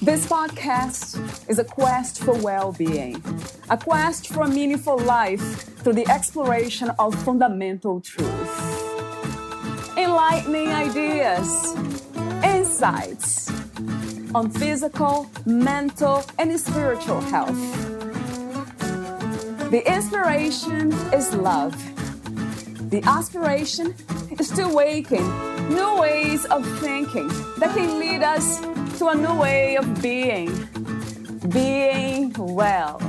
This podcast is a quest for well-being, a quest for a meaningful life through the exploration of fundamental truth. Enlightening ideas, insights on physical, mental, and spiritual health. The inspiration is love. The aspiration is to awaken new ways of thinking that can lead us to a new way of being well.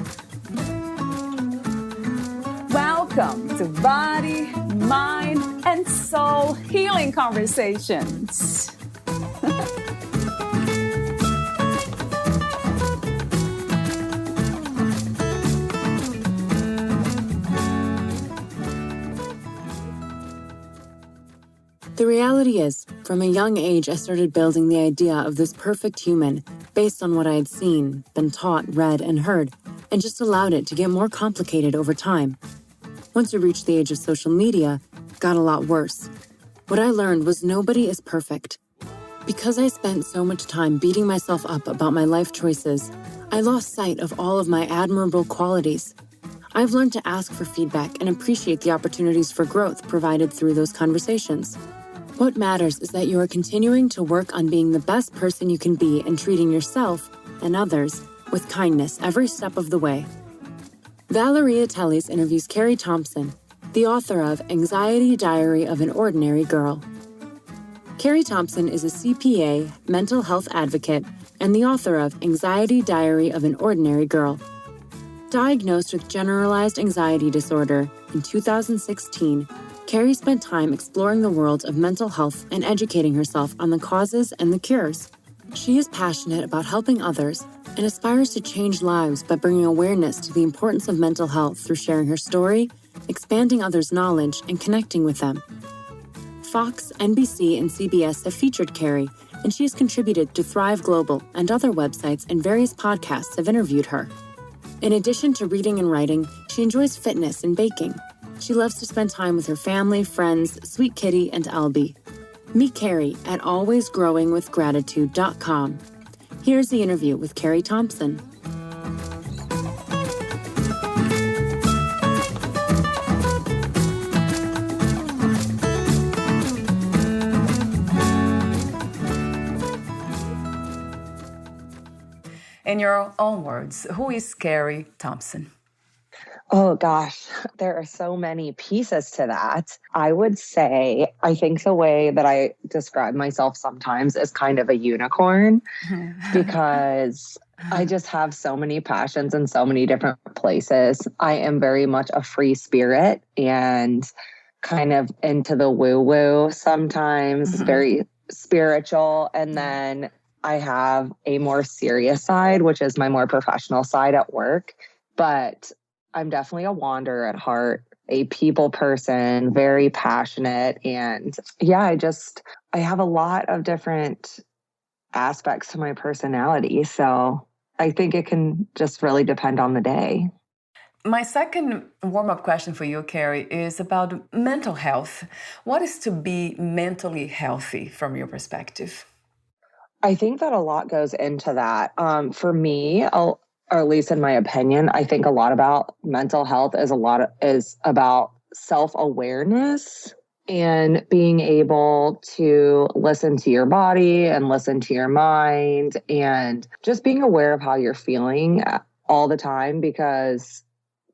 Welcome to Body, Mind, and Soul Healing Conversations. The reality is, from a young age, I started building the idea of this perfect human based on what I had seen, been taught, read, and heard, and just allowed it to get more complicated over time. Once I reached the age of social media, it got a lot worse. What I learned was nobody is perfect. Because I spent so much time beating myself up about my life choices, I lost sight of all of my admirable qualities. I've learned to ask for feedback and appreciate the opportunities for growth provided through those conversations. What matters is that you are continuing to work on being the best person you can be and treating yourself and others with kindness every step of the way. Valeria Teles interviews Carrie Thompson, the author of Anxiety Diary of an Ordinary Girl. Carrie Thompson is a CPA, mental health advocate, and the author of Anxiety Diary of an Ordinary Girl. Diagnosed with generalized anxiety disorder in 2016, Carrie spent time exploring the world of mental health and educating herself on the causes and the cures. She is passionate about helping others and aspires to change lives by bringing awareness to the importance of mental health through sharing her story, expanding others' knowledge, and connecting with them. Fox, NBC, and CBS have featured Carrie, and she has contributed to Thrive Global, and other websites and various podcasts have interviewed her. In addition to reading and writing, she enjoys fitness and baking. She loves to spend time with her family, friends, Sweet Kitty, and Albie. Meet Carrie at alwaysgrowingwithgratitude.com. Here's the interview with Carrie Thompson. In your own words, who is Carrie Thompson? Oh gosh, there are so many pieces to that. I would say, I think the way that I describe myself sometimes is kind of a unicorn because I just have so many passions in so many different places. I am very much a free spirit and kind of into the woo-woo sometimes, very spiritual. And then I have a more serious side, which is my more professional side at work. But I'm definitely a wanderer at heart, a people person, very passionate. And yeah, I have a lot of different aspects to my personality. So I think it can just really depend on the day. My second warm-up question for you, Carrie, is about mental health. What is to be mentally healthy from your perspective? I think that a lot goes into that. For me, or at least in my opinion, I think a lot about mental health is about self-awareness and being able to listen to your body and listen to your mind and just being aware of how you're feeling all the time, because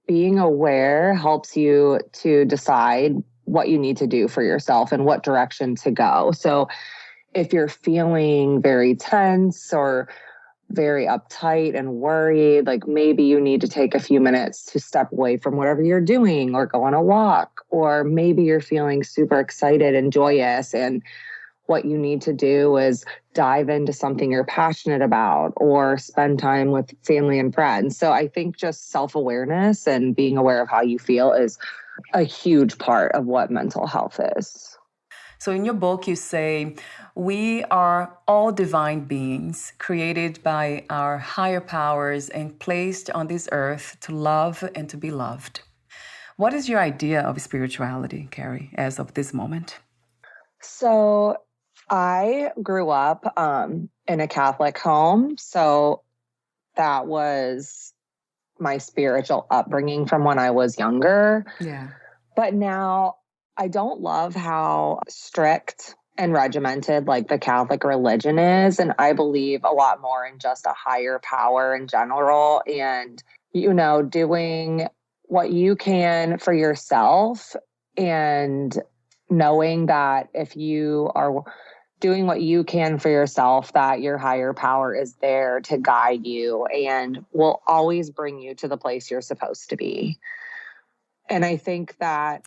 being aware helps you to decide what you need to do for yourself and what direction to go. So if you're feeling very tense or very uptight and worried, like maybe you need to take a few minutes to step away from whatever you're doing or go on a walk, or maybe you're feeling super excited and joyous and what you need to do is dive into something you're passionate about or spend time with family and friends. So I think just self-awareness and being aware of how you feel is a huge part of what mental health is. So in your book, you say, we are all divine beings created by our higher powers and placed on this earth to love and to be loved. What is your idea of spirituality, Carrie, as of this moment? So I grew up in a Catholic home. So that was my spiritual upbringing from when I was younger. Yeah. But now I don't love how strict and regimented like the Catholic religion is. And I believe a lot more in just a higher power in general and, doing what you can for yourself and knowing that if you are doing what you can for yourself, that your higher power is there to guide you and will always bring you to the place you're supposed to be. And I think that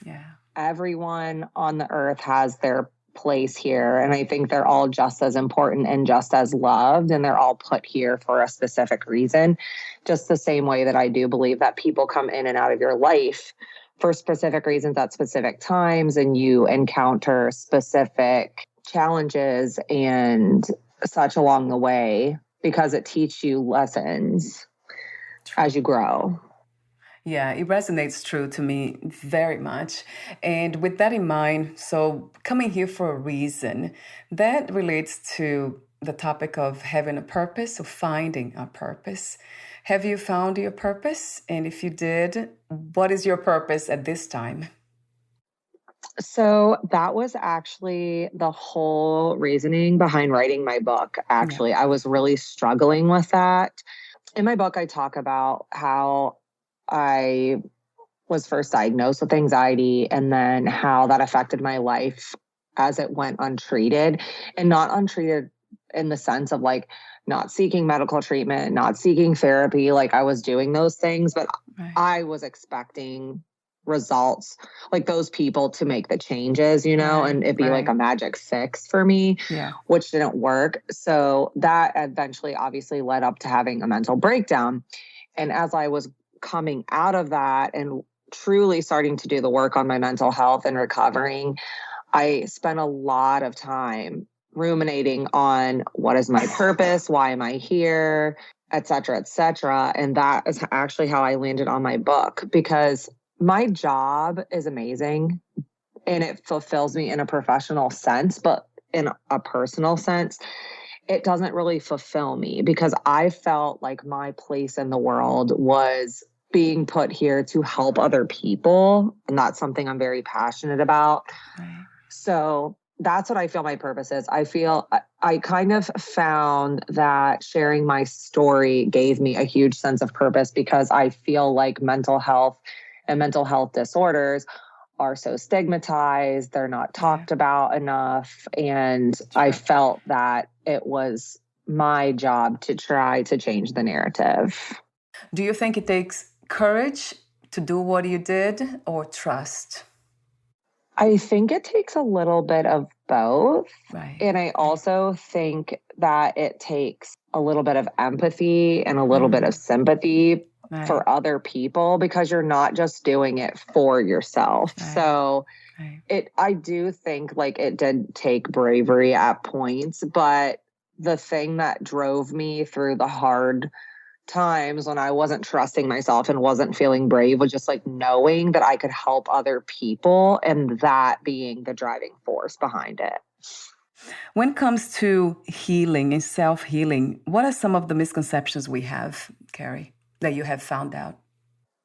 everyone on the earth has their place here. And I think they're all just as important and just as loved. And they're all put here for a specific reason. Just the same way that I do believe that people come in and out of your life for specific reasons at specific times. And you encounter specific challenges and such along the way because it teaches you lessons as you grow. Yeah, it resonates true to me very much. And with that in mind, so coming here for a reason, that relates to the topic of having a purpose or finding a purpose. Have you found your purpose? And if you did, what is your purpose at this time? So that was actually the whole reasoning behind writing my book. Actually, I was really struggling with that. In my book, I talk about how I was first diagnosed with anxiety and then how that affected my life as it went untreated, and not untreated in the sense of like not seeking medical treatment, not seeking therapy. Like I was doing those things, but I was expecting results like those people to make the changes, and it'd be like a magic fix for me, which didn't work. So that eventually obviously led up to having a mental breakdown. And as I was coming out of that and truly starting to do the work on my mental health and recovering, I spent a lot of time ruminating on what is my purpose, why am I here, et cetera, et cetera. And that is actually how I landed on my book, because my job is amazing and it fulfills me in a professional sense, but in a personal sense, it doesn't really fulfill me because I felt like my place in the world was being put here to help other people. And that's something I'm very passionate about. So that's what I feel my purpose is. I kind of found that sharing my story gave me a huge sense of purpose because I feel like mental health and mental health disorders are so stigmatized. They're not talked about enough. And I felt that it was my job to try to change the narrative. Do you think it takes courage to do what you did or trust? I think it takes a little bit of both. And I also think that it takes a little bit of empathy and a little bit of sympathy for other people because you're not just doing it for yourself. So I do think like it did take bravery at points, but the thing that drove me through the hard times when I wasn't trusting myself and wasn't feeling brave was just like knowing that I could help other people and that being the driving force behind it. When it comes to healing and self-healing, what are some of the misconceptions we have, Carrie, that you have found out?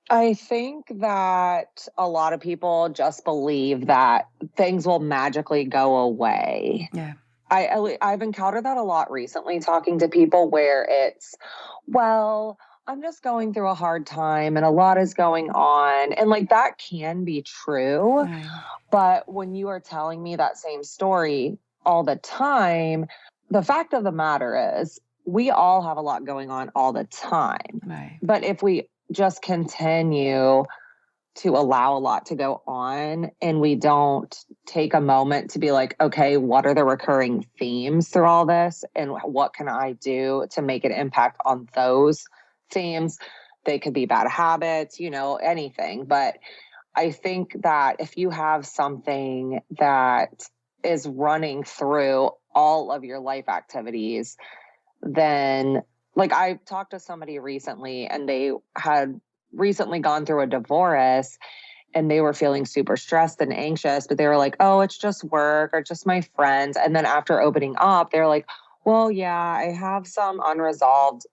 I think that a lot of people just believe that things will magically go away. Yeah. I've encountered that a lot recently talking to people where it's, well, I'm just going through a hard time and a lot is going on. And like that can be true. But when you are telling me that same story all the time, the fact of the matter is we all have a lot going on all the time. But if we just continue to allow a lot to go on and we don't take a moment to be like, okay, what are the recurring themes through all this? And what can I do to make an impact on those themes? They could be bad habits, anything. But I think that if you have something that is running through all of your life activities, then like I talked to somebody recently and they had recently gone through a divorce and they were feeling super stressed and anxious, but they were like, oh, it's just work or just my friends. And then after opening up, they're like, well, yeah, I have some unresolved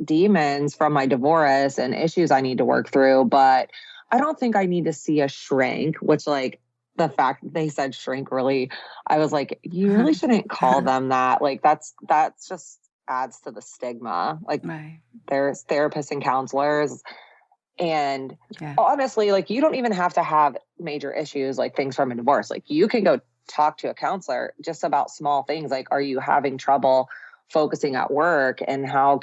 demons from my divorce and issues I need to work through, but I don't think I need to see a shrink, which like the fact that they said shrink really, I was like, you really shouldn't call them that. Like that's just adds to the stigma. Like Right. there's therapists and counselors. And Yeah. honestly, like you don't even have to have major issues like things from a divorce. Like you can go talk to a counselor just about small things. Like, are you having trouble focusing at work, and how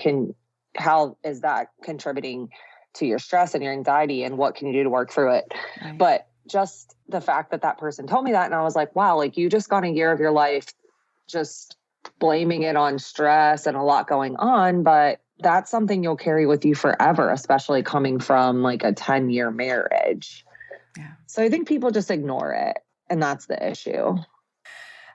is that contributing to your stress and your anxiety, and what can you do to work through it? Right. But just the fact that that person told me that, and I was like, wow, like you just got a year of your life just blaming it on stress and a lot going on, but that's something you'll carry with you forever, especially coming from like a 10-year marriage. Yeah. So I think people just ignore it, and that's the issue.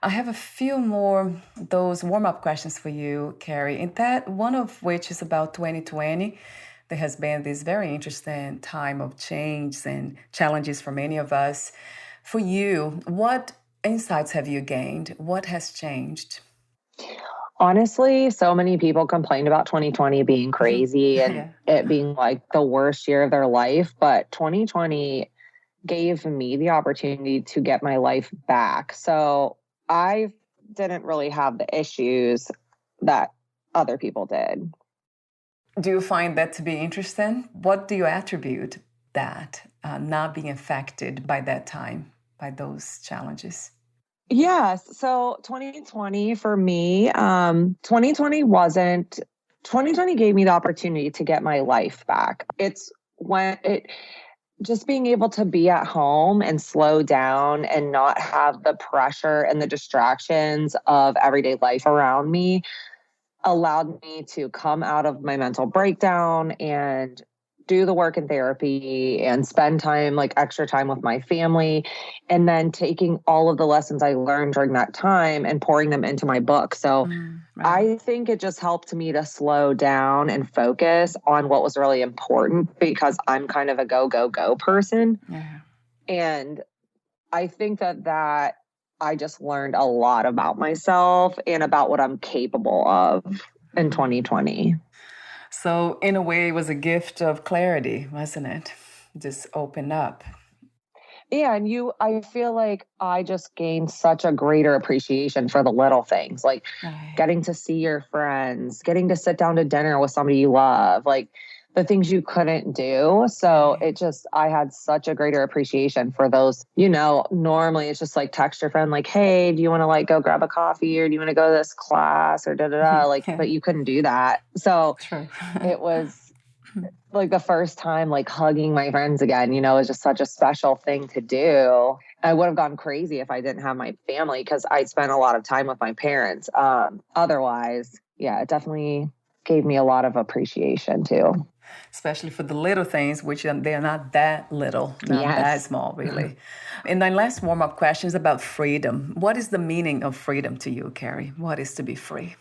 I have a few more those warm-up questions for you, Carrie, and that one of which is about 2020. There has been this very interesting time of change and challenges for many of us. For you, what insights have you gained? What has changed? Honestly, so many people complained about 2020 being crazy and Yeah. it being like the worst year of their life. But 2020 gave me the opportunity to get my life back. So I didn't really have the issues that other people did. Do you find that to be interesting? What do you attribute that not being affected by that time, by those challenges? Yes. So 2020 for me, 2020 gave me the opportunity to get my life back. It's when it just being able to be at home and slow down and not have the pressure and the distractions of everyday life around me allowed me to come out of my mental breakdown and do the work in therapy and spend time, like extra time with my family. And then taking all of the lessons I learned during that time and pouring them into my book. So Right. I think it just helped me to slow down and focus on what was really important, because I'm kind of a go, go, go person. Yeah. And I think that I just learned a lot about myself and about what I'm capable of in 2020. So, in a way, it was a gift of clarity, wasn't it? Just open up. Yeah, and I feel like I just gained such a greater appreciation for the little things, like Right. getting to see your friends, getting to sit down to dinner with somebody you love, like the things you couldn't do. So I had such a greater appreciation for those, normally it's just like text your friend, like, hey, do you want to like go grab a coffee, or do you want to go to this class, or like, Yeah. but you couldn't do that. So True. it was like the first time like hugging my friends again, was just such a special thing to do. I would have gone crazy if I didn't have my family, because I spent a lot of time with my parents. Otherwise, yeah, it definitely gave me a lot of appreciation too. Especially for the little things, which they're not that little, not that small, really. And then last warm-up question is about freedom. What is the meaning of freedom to you, Carrie? What is to be free?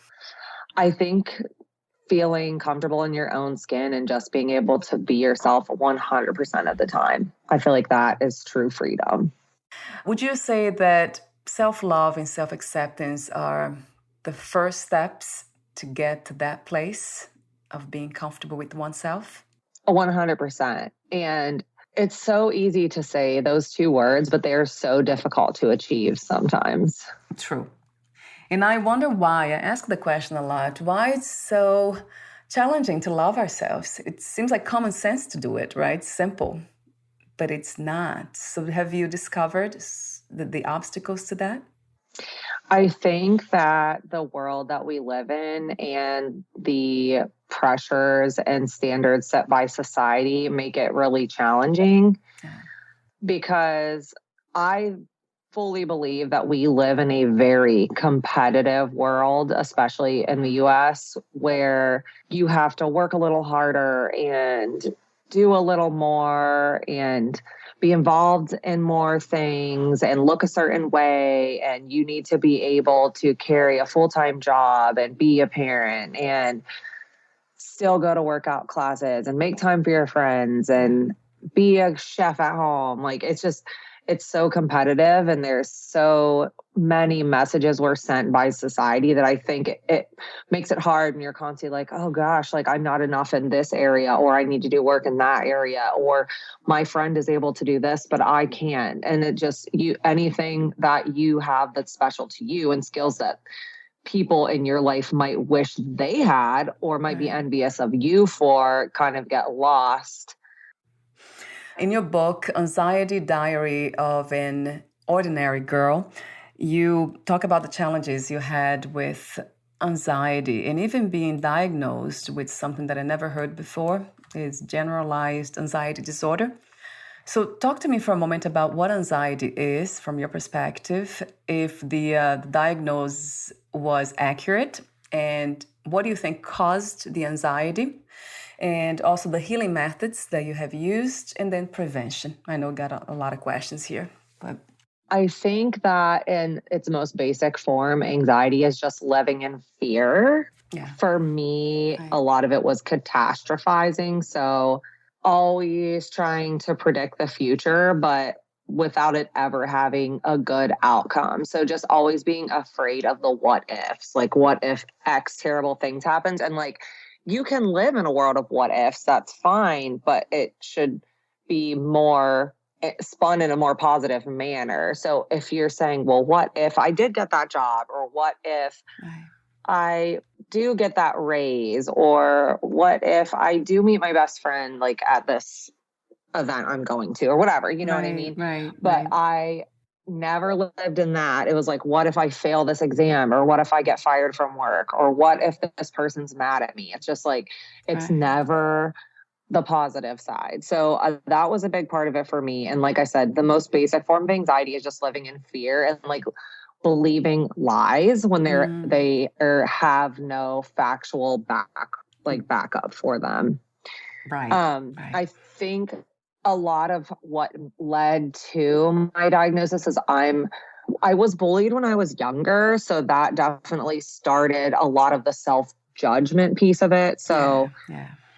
I think feeling comfortable in your own skin and just being able to be yourself 100% of the time. I feel like that is true freedom. Would you say that self-love and self-acceptance are the first steps to get to that place of being comfortable with oneself? 100%. And it's so easy to say those two words, but they are so difficult to achieve sometimes. True. And I wonder why. I ask the question a lot. Why it's so challenging to love ourselves? It seems like common sense to do it, right? Simple, but it's not. So have you discovered the obstacles to that? I think that the world that we live in and the pressures and standards set by society make it really challenging, because I fully believe that we live in a very competitive world, especially in the US, where you have to work a little harder and do a little more and be involved in more things and look a certain way. And you need to be able to carry a full-time job and be a parent and still go to workout classes and make time for your friends. And be a chef at home. Like, it's so competitive, and there's so many messages were sent by society that I think it makes it hard, and you're constantly like, oh gosh, like I'm not enough in this area, or I need to do work in that area, or my friend is able to do this, but I can't. And it just, anything that you have that's special to you and skills that people in your life might wish they had or might be envious of you for kind of get lost. In your book, Anxiety Diary of an Ordinary Girl, you talk about the challenges you had with anxiety and even being diagnosed with something that I never heard before, is generalized anxiety disorder. So talk to me for a moment about what anxiety is from your perspective, if the diagnosis was accurate, and what do you think caused the anxiety? And also the healing methods that you have used, and then prevention. I know I got a lot of questions here, but I think that in its most basic form, anxiety is just living in fear. yeah. For me, a lot of it was catastrophizing. So always trying to predict the future, but without it ever having a good outcome. So just always being afraid of the what ifs, like what if X terrible things happens? And like, you can live in a world of what ifs, that's fine, but it should be more spun in a more positive manner. So if you're saying, well, what if I did get that job, or what if I do get that raise, or what if I do meet my best friend like at this event I'm going to, or whatever, you know what I mean? But I never lived in that. It was like, what if I fail this exam, or what if I get fired from work, or what if this person's mad at me? It's just like, it's never the positive side. So that was a big part of it for me. And like I said, the most basic form of anxiety is just living in fear and like believing lies when they have no factual backup for them. I think a lot of what led to my diagnosis is I was bullied when I was younger. So that definitely started a lot of the self-judgment piece of it. So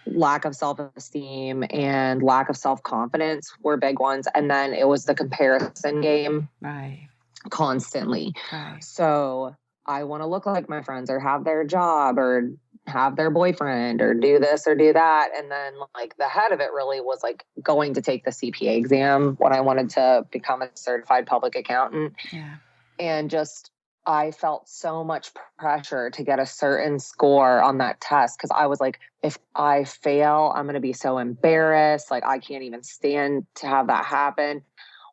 lack of self-esteem and lack of self-confidence were big ones. And then it was the comparison game constantly. So I want to look like my friends, or have their job, or have their boyfriend, or do this or do that. And then like the head of it really was like going to take the CPA exam when I wanted to become a certified public accountant. And just, I felt so much pressure to get a certain score on that test, because I was like, if I fail, I'm going to be so embarrassed. Like, I can't even stand to have that happen.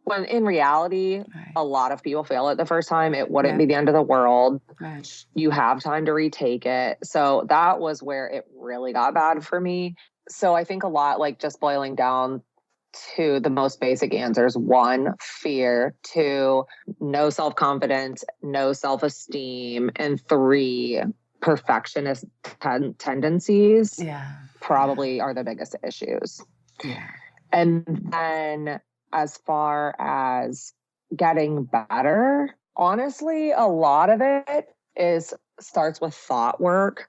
When in reality, a lot of people fail it the first time. It wouldn't be the end of the world. You have time to retake it. So that was where it really got bad for me. So I think a lot, like just boiling down to the most basic answers: 1, fear; 2, no self-confidence, no self-esteem; and 3, perfectionist tendencies probably are the biggest issues. And then as far as getting better, honestly, a lot of it starts with thought work.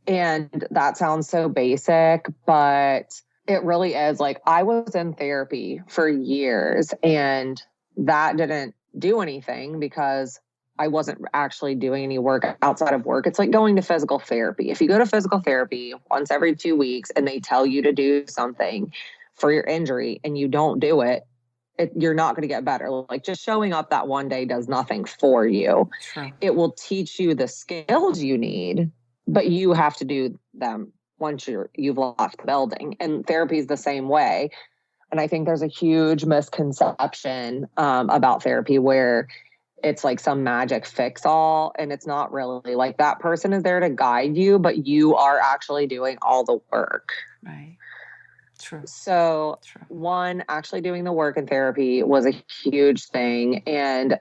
And that sounds so basic, but it really is. Like, I was in therapy for years, and that didn't do anything because I wasn't actually doing any work outside of work. It's like going to physical therapy. If you go to physical therapy once every 2 weeks and they tell you to do something for your injury and you don't do it, you're not going to get better. Like, just showing up that one day does nothing for you. It will teach you the skills you need, but you have to do them once you've left the building. And therapy is the same way. And I think there's a huge misconception about therapy where it's like some magic fix all. And it's not really. Like, that person is there to guide you, but you are actually doing all the work. So one, actually doing the work in therapy was a huge thing. And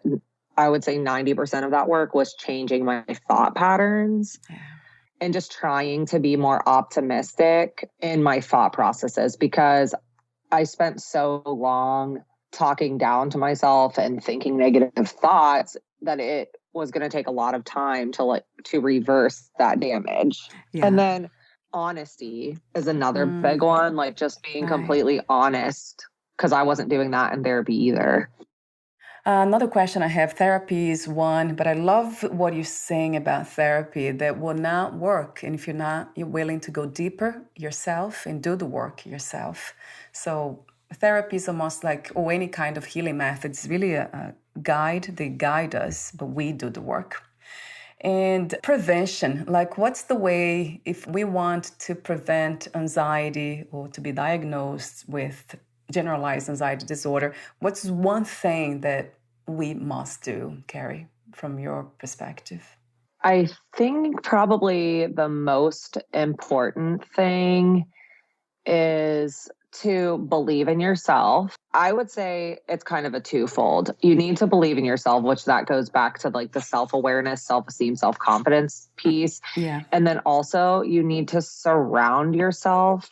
I would say 90% of that work was changing my thought patterns. And just trying to be more optimistic in my thought processes, because I spent so long talking down to myself and thinking negative thoughts that it was going to take a lot of time to reverse that damage. And then Honesty is another big one, like just being completely honest, because I wasn't doing that in therapy either. Another question I have, therapy is one, but I love what you're saying about therapy that will not work. And if you're willing to go deeper yourself and do the work yourself. So therapy is almost like, or any kind of healing method, it's really a guide. They guide us, but we do the work. And prevention, like what's the way, if we want to prevent anxiety or to be diagnosed with generalized anxiety disorder, what's one thing that we must do, Carrie, from your perspective? I think probably the most important thing is to believe in yourself. I would say it's kind of a twofold. You need to believe in yourself, which that goes back to like the self-awareness, self-esteem, self-confidence piece. Yeah. And then also you need to surround yourself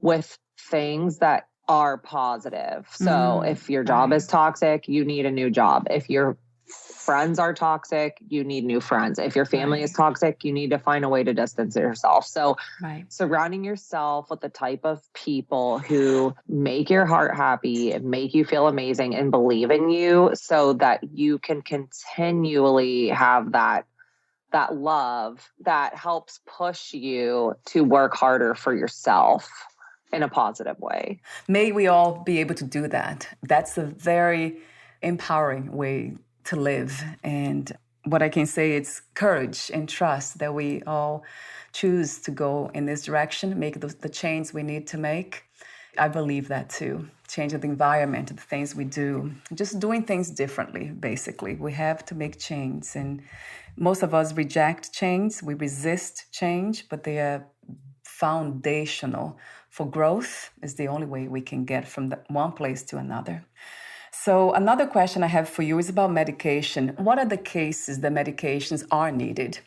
with things that are positive. So if your job is toxic, you need a new job. If your friends are toxic, you need new friends. If your family is toxic, you need to find a way to distance yourself. So surrounding yourself with the type of people who make your heart happy and make you feel amazing and believe in you so that you can continually have that love that helps push you to work harder for yourself in a positive way. May we all be able to do that. That's a very empowering way to live. And what I can say is courage and trust that we all choose to go in this direction, make the change we need to make. I believe that too. Changing the environment, the things we do, just doing things differently, basically. We have to make change. And most of us reject change. We resist change, but they are foundational for growth. Is the only way we can get from one place to another. So another question I have for you is about medication. What are the cases that medications are needed?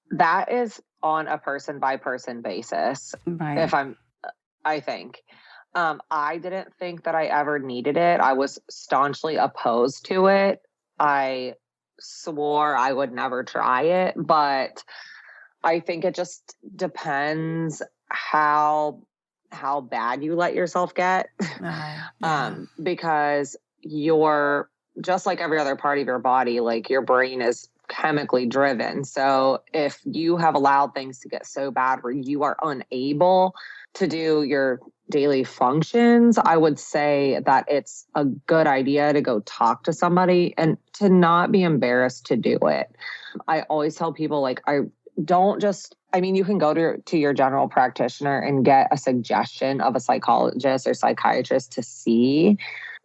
That is on a person by person basis. Right. I think. I didn't think that I ever needed it. I was staunchly opposed to it. I swore I would never try it, but I think it just depends how bad you let yourself get. Because you're just like every other part of your body, like your brain is chemically driven. So if you have allowed things to get so bad where you are unable to do your daily functions, I would say that it's a good idea to go talk to somebody and to not be embarrassed to do it. I always tell people, like, you can go to your general practitioner and get a suggestion of a psychologist or psychiatrist to see,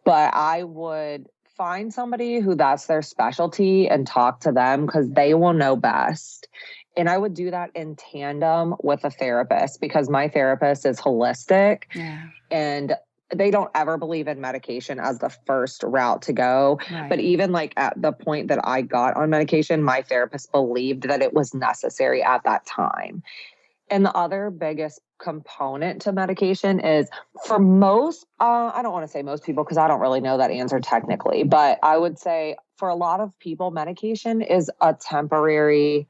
but I would find somebody who that's their specialty and talk to them because they will know best. And I would do that in tandem with a therapist because my therapist is holistic and they don't ever believe in medication as the first route to go. But even like at the point that I got on medication, my therapist believed that it was necessary at that time. And the other biggest component to medication is for most, I don't want to say most people because I don't really know that answer technically, but I would say for a lot of people, medication is a temporary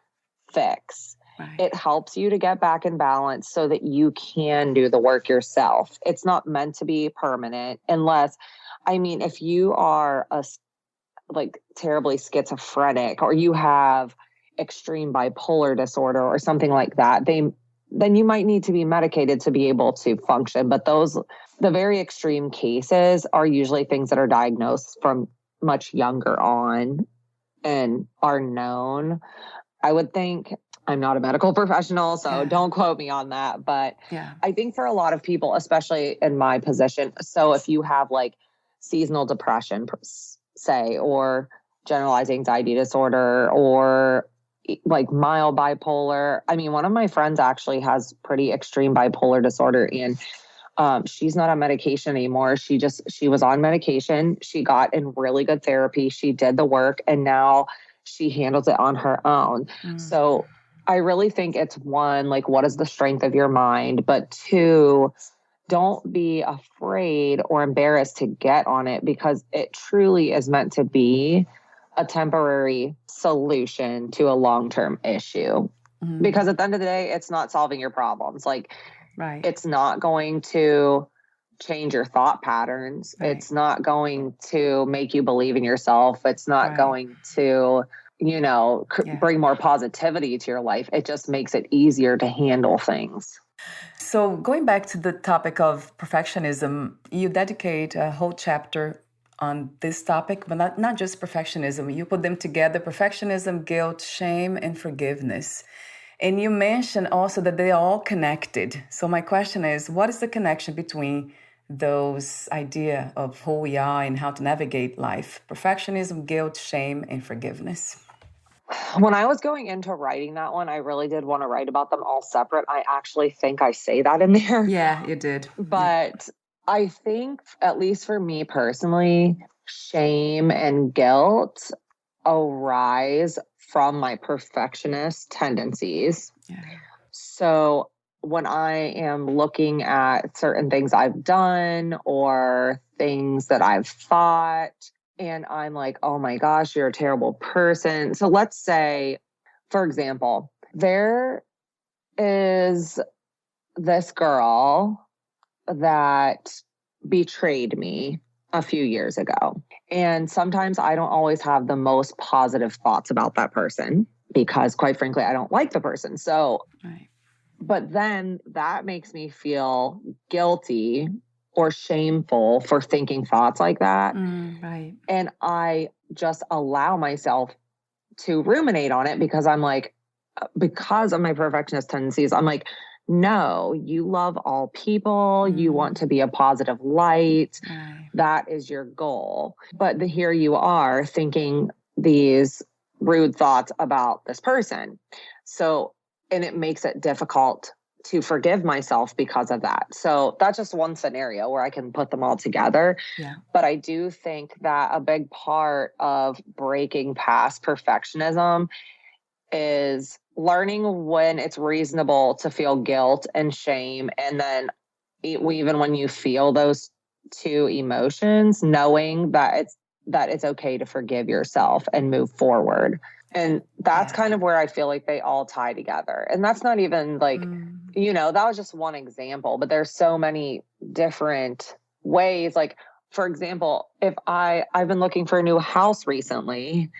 fix. It helps you to get back in balance so that you can do the work yourself. It's not meant to be permanent unless, if you are terribly schizophrenic or you have extreme bipolar disorder or something like that, then you might need to be medicated to be able to function. But the very extreme cases are usually things that are diagnosed from much younger on and are known. I would think, I'm not a medical professional, so don't quote me on that. But I think for a lot of people, especially in my position, so if you have like seasonal depression, say, or generalized anxiety disorder, or like mild bipolar. One of my friends actually has pretty extreme bipolar disorder and she's not on medication anymore. She was on medication. She got in really good therapy. She did the work and now she handles it on her own. So I really think it's one, like, what is the strength of your mind? But two, don't be afraid or embarrassed to get on it because it truly is meant to be a temporary solution to a long-term issue. Because at the end of the day, it's not solving your problems. Like, Right. it's not going to change your thought patterns. Right. It's not going to make you believe in yourself. It's not Right. going to, bring more positivity to your life. It just makes it easier to handle things. So going back to the topic of perfectionism, you dedicate a whole chapter on this topic, but not just perfectionism. You put them together: perfectionism, guilt, shame, and forgiveness. And you mentioned also that they are all connected. So my question is, what is the connection between those idea of who we are and how to navigate life? Perfectionism, guilt, shame, and forgiveness. When I was going into writing that one, I really did want to write about them all separate. I actually think I say that in there. Yeah, you did. But I think, at least for me personally, shame and guilt arise from my perfectionist tendencies. Yeah. So when I am looking at certain things I've done or things that I've thought, and I'm like, oh my gosh, you're a terrible person. So let's say, for example, there is this girl that betrayed me a few years ago. And sometimes I don't always have the most positive thoughts about that person because, quite frankly, I don't like the person. So, Right. But then that makes me feel guilty or shameful for thinking thoughts like that. Right. And I just allow myself to ruminate on it because I'm like, because of my perfectionist tendencies, I'm like, no, you love all people. You want to be a positive light. Right. That is your goal. But here you are thinking these rude thoughts about this person. So, and it makes it difficult to forgive myself because of that. So that's just one scenario where I can put them all together. Yeah. But I do think that a big part of breaking past perfectionism is learning when it's reasonable to feel guilt and shame. And then even when you feel those two emotions, knowing that it's okay to forgive yourself and move forward. And that's kind of where I feel like they all tie together. And that's not even like, that was just one example, but there's so many different ways. Like, for example, if I've been looking for a new house recently,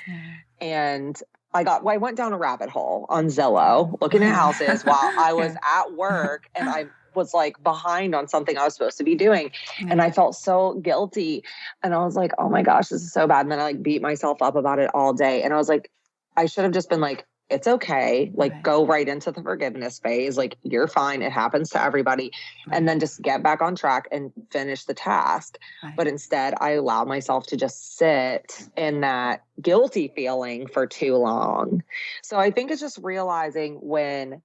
and I went down a rabbit hole on Zillow looking at houses while I was at work, and I was like behind on something I was supposed to be doing. And I felt so guilty. And I was like, oh my gosh, this is so bad. And then I like beat myself up about it all day. And I was like, I should have just been like, it's okay. Like, go right into the forgiveness phase. Like, you're fine. It happens to everybody. And then just get back on track and finish the task. But instead, I allowed myself to just sit in that guilty feeling for too long. So I think it's just realizing when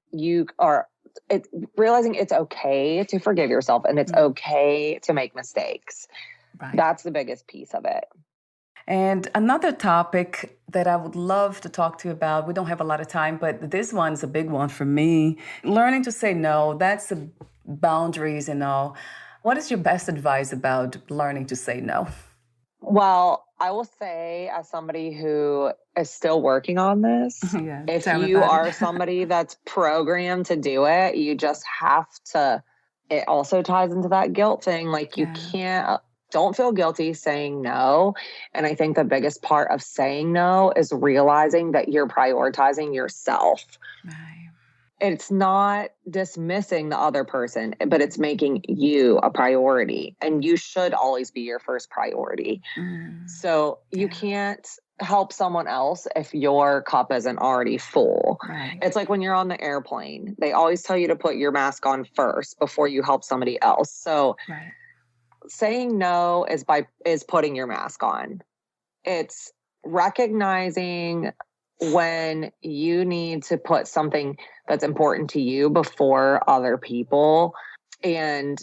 realizing it's okay to forgive yourself and it's okay to make mistakes. That's the biggest piece of it. And another topic that I would love to talk to you about, we don't have a lot of time, but this one's a big one for me. Learning to say no, that's the boundaries and all. What is your best advice about learning to say no? Well, I will say, as somebody who is still working on this, if you are somebody that's programmed to do it, you just have to, it also ties into that guilt thing. Like, you don't feel guilty saying no. And I think the biggest part of saying no is realizing that you're prioritizing yourself. It's not dismissing the other person, but it's making you a priority. And you should always be your first priority. So you can't help someone else if your cup isn't already full. It's like when you're on the airplane, they always tell you to put your mask on first before you help somebody else. So saying no is putting your mask on. It's recognizing when you need to put something that's important to you before other people. And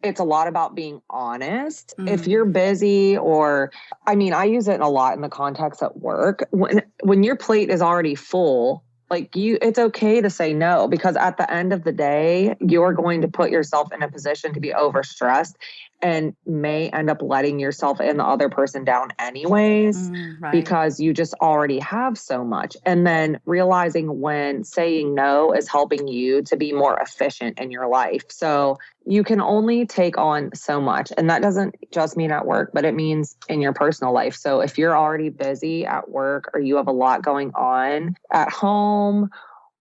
it's a lot about being honest. If you're busy I use it a lot in the context at work. When your plate is already full, it's okay to say no, because at the end of the day, you're going to put yourself in a position to be overstressed. and may end up letting yourself and the other person down anyways, Right. because you just already have so much. And then realizing when saying no is helping you to be more efficient in your life. So you can only take on so much. And that doesn't just mean at work, but it means in your personal life. So if you're already busy at work or you have a lot going on at home,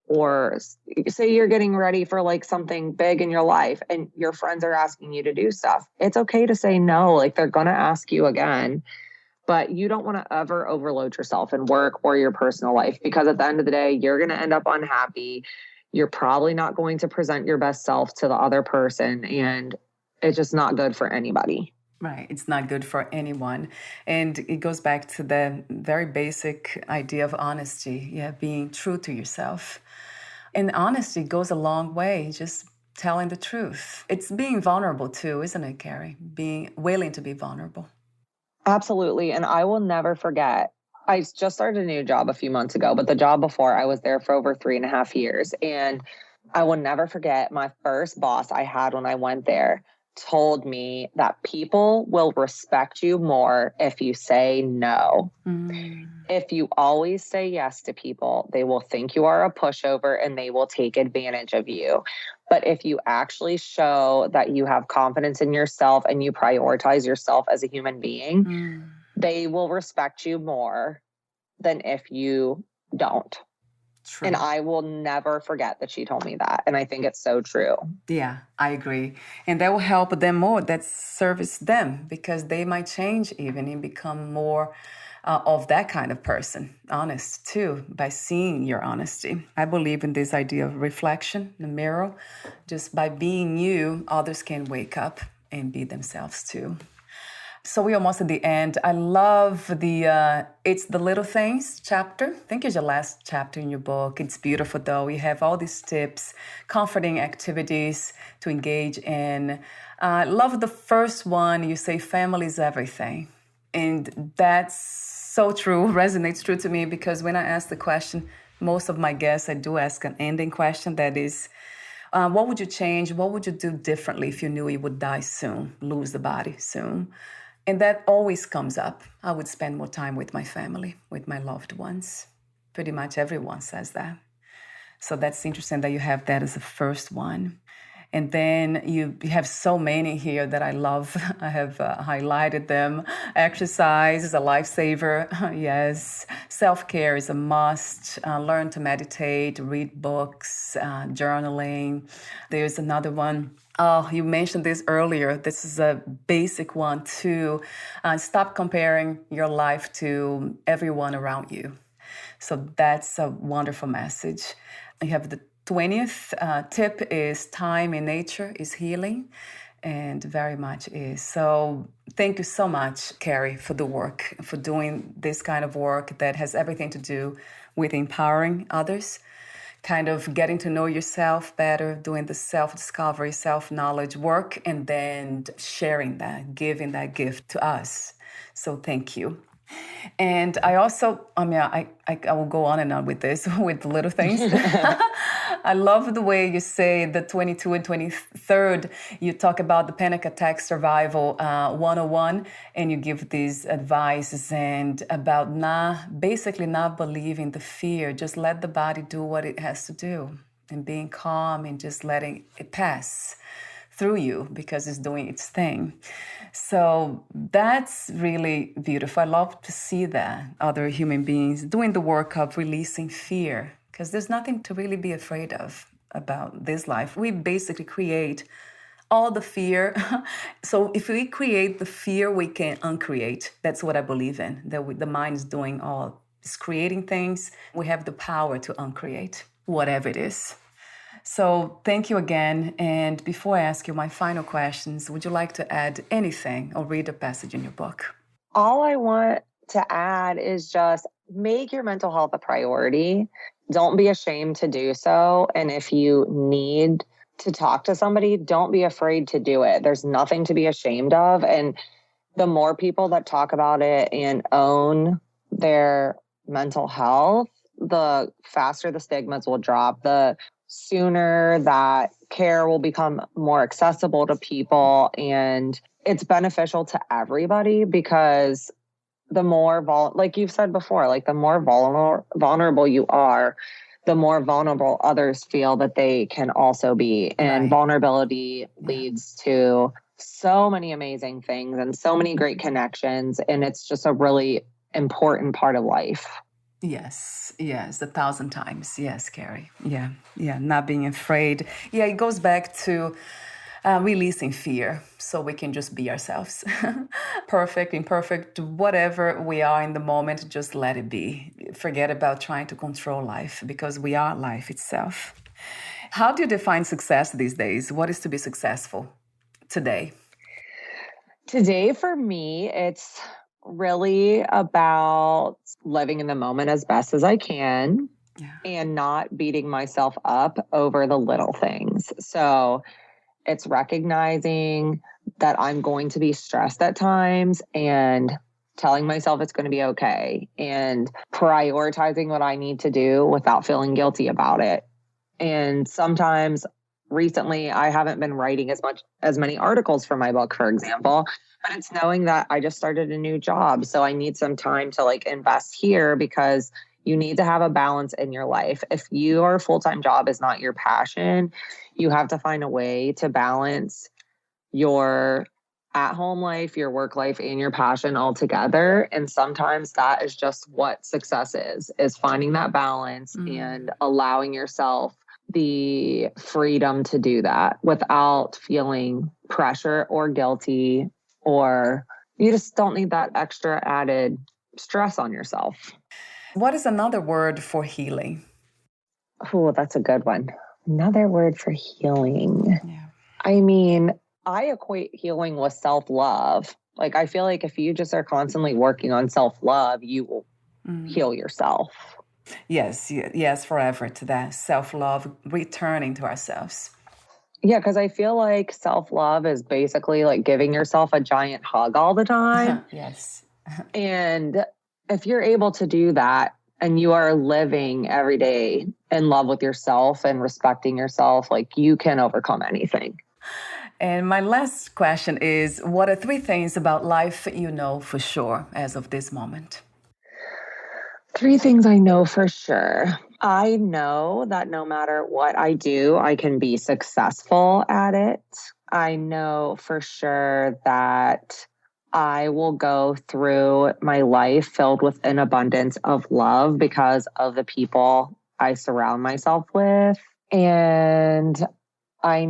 or say you're getting ready for like something big in your life and your friends are asking you to do stuff, it's okay to say no. Like, they're going to ask you again, but you don't want to ever overload yourself in work or your personal life, because at the end of the day, you're going to end up unhappy. You're probably not going to present your best self to the other person, and it's just not good for anybody. Right. It's not good for anyone. And it goes back to the very basic idea of honesty. Yeah, being true to yourself. And honesty goes a long way, just telling the truth. It's being vulnerable too, isn't it, Carrie? Being willing to be vulnerable. Absolutely. And I will never forget. I just started a new job a few months ago, but the job before, I was there for over 3.5 years. And I will never forget, my first boss I had when I went there told me that people will respect you more if you say no. If you always say yes to people, they will think you are a pushover and they will take advantage of you. But if you actually show that you have confidence in yourself and you prioritize yourself as a human being, they will respect you more than if you don't. True. And I will never forget that she told me that. And I think it's so true. Yeah, I agree. And that will help them more. That serves them, because they might change even and become more of that kind of person, honest too, by seeing your honesty. I believe in this idea of reflection, the mirror. Just by being you, others can wake up and be themselves too. So we're almost at the end. I love the It's the Little Things chapter. I think it's your last chapter in your book. It's beautiful, though. You have all these tips, comforting activities to engage in. I love the first one. You say family is everything. And that's so true, resonates true to me, because when I ask the question, most of my guests, I do ask an ending question that is, what would you change? What would you do differently if you knew you would die soon, lose the body soon? And that always comes up. I would spend more time with my family, with my loved ones. Pretty much everyone says that. So that's interesting that you have that as the first one. And then you have so many here that I love. I have highlighted them. Exercise is a lifesaver. Yes. Self-care is a must. Learn to meditate, read books, journaling. There's another one. Oh, you mentioned this earlier. This is a basic one too. Stop comparing your life to everyone around you. So that's a wonderful message. You have the 20th tip is time in nature is healing, and very much is. So thank you so much, Carrie, for the work, for doing this kind of work that has everything to do with empowering others, kind of getting to know yourself better, doing the self-discovery, self-knowledge work, and then sharing that, giving that gift to us. So thank you. And I also, I will go on and on with this, with the little things. I love the way you say the 22 and 23rd, you talk about the panic attack survival 101, and you give these advices and about basically not believing the fear, just let the body do what it has to do, and being calm and just letting it pass through you because it's doing its thing. So that's really beautiful. I love to see that other human beings doing the work of releasing fear, because there's nothing to really be afraid of about this life. We basically create all the fear. So if we create the fear, we can uncreate. That's what I believe in, that the mind is doing all, it's creating things. We have the power to uncreate whatever it is. So thank you again. And before I ask you my final questions, would you like to add anything or read a passage in your book? All I want to add is just make your mental health a priority. Don't be ashamed to do so. And if you need to talk to somebody, don't be afraid to do it. There's nothing to be ashamed of. And the more people that talk about it and own their mental health, the faster the stigmas will drop, the sooner that care will become more accessible to people, and it's beneficial to everybody because the more like you've said before, like the more vulnerable you are, the more vulnerable others feel that they can also be. And Right. vulnerability leads to so many amazing things and so many great connections. And it's just a really important part of life. Yes, 1,000 times. Yes, Carrie. Yeah, not being afraid. Yeah, it goes back to releasing fear so we can just be ourselves. Perfect, imperfect, whatever we are in the moment, just let it be. Forget about trying to control life because we are life itself. How do you define success these days? What is to be successful today? Today, for me, it's really about living in the moment as best as I can and not beating myself up over the little things. So it's recognizing that I'm going to be stressed at times and telling myself it's going to be okay and prioritizing what I need to do without feeling guilty about it. And sometimes recently I haven't been writing as many articles for my book, for example, but it's knowing that I just started a new job. So I need some time to like invest here because you need to have a balance in your life. If your full-time job is not your passion, you have to find a way to balance your at-home life, your work life, and your passion all together. And sometimes that is just what success is finding that balance and allowing yourself the freedom to do that without feeling pressure or guilty, or you just don't need that extra added stress on yourself. What is another word for healing? Oh, that's a good one. Another word for healing. Yeah. I mean, I equate healing with self-love. Like, I feel like if you just are constantly working on self-love, you will heal yourself. Yes, forever to that self-love, returning to ourselves. Yeah, because I feel like self-love is basically like giving yourself a giant hug all the time. Yes. And if you're able to do that and you are living every day in love with yourself and respecting yourself, like you can overcome anything. And my last question is, what are 3 things about life you know for sure as of this moment? 3 things I know for sure. I know that no matter what I do, I can be successful at it. I know for sure that I will go through my life filled with an abundance of love because of the people I surround myself with. And I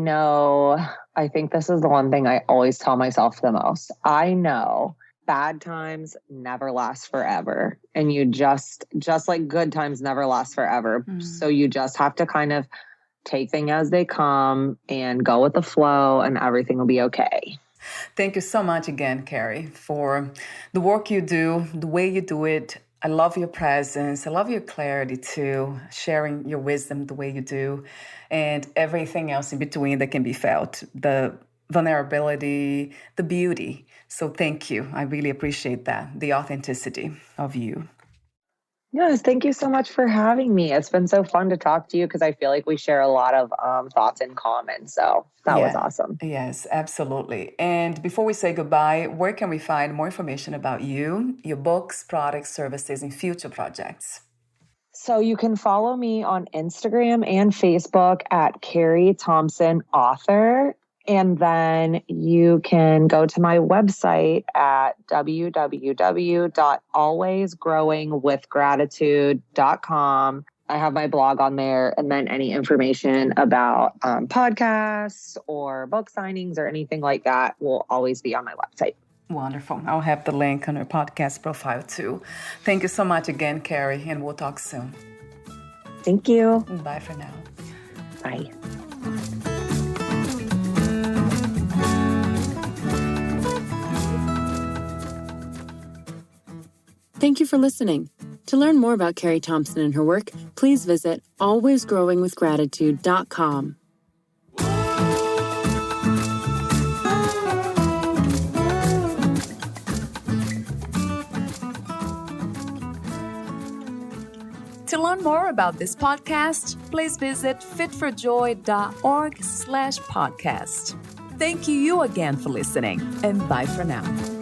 think this is the one thing I always tell myself the most. I know bad times never last forever. And you just like good times never last forever. So you just have to kind of take things as they come and go with the flow and everything will be okay. Thank you so much again, Carrie, for the work you do, the way you do it. I love your presence. I love your clarity too, sharing your wisdom the way you do, and everything else in between that can be felt, the vulnerability, the beauty. So thank you. I really appreciate that, the authenticity of you. Yes, thank you so much for having me. It's been so fun to talk to you because I feel like we share a lot of thoughts in common. So that was awesome. Yes, absolutely. And before we say goodbye, where can we find more information about you, your books, products, services, and future projects? So you can follow me on Instagram and Facebook at Carrie Thompson Author. And then you can go to my website at www.alwaysgrowingwithgratitude.com. I have my blog on there, and then any information about podcasts or book signings or anything like that will always be on my website. Wonderful. I'll have the link on your podcast profile too. Thank you so much again, Carrie, and we'll talk soon. Thank you. Bye for now. Bye. Thank you for listening. To learn more about Carrie Thompson and her work, please visit alwaysgrowingwithgratitude.com. To learn more about this podcast, please visit fitforjoy.org/podcast. Thank you again for listening, and bye for now.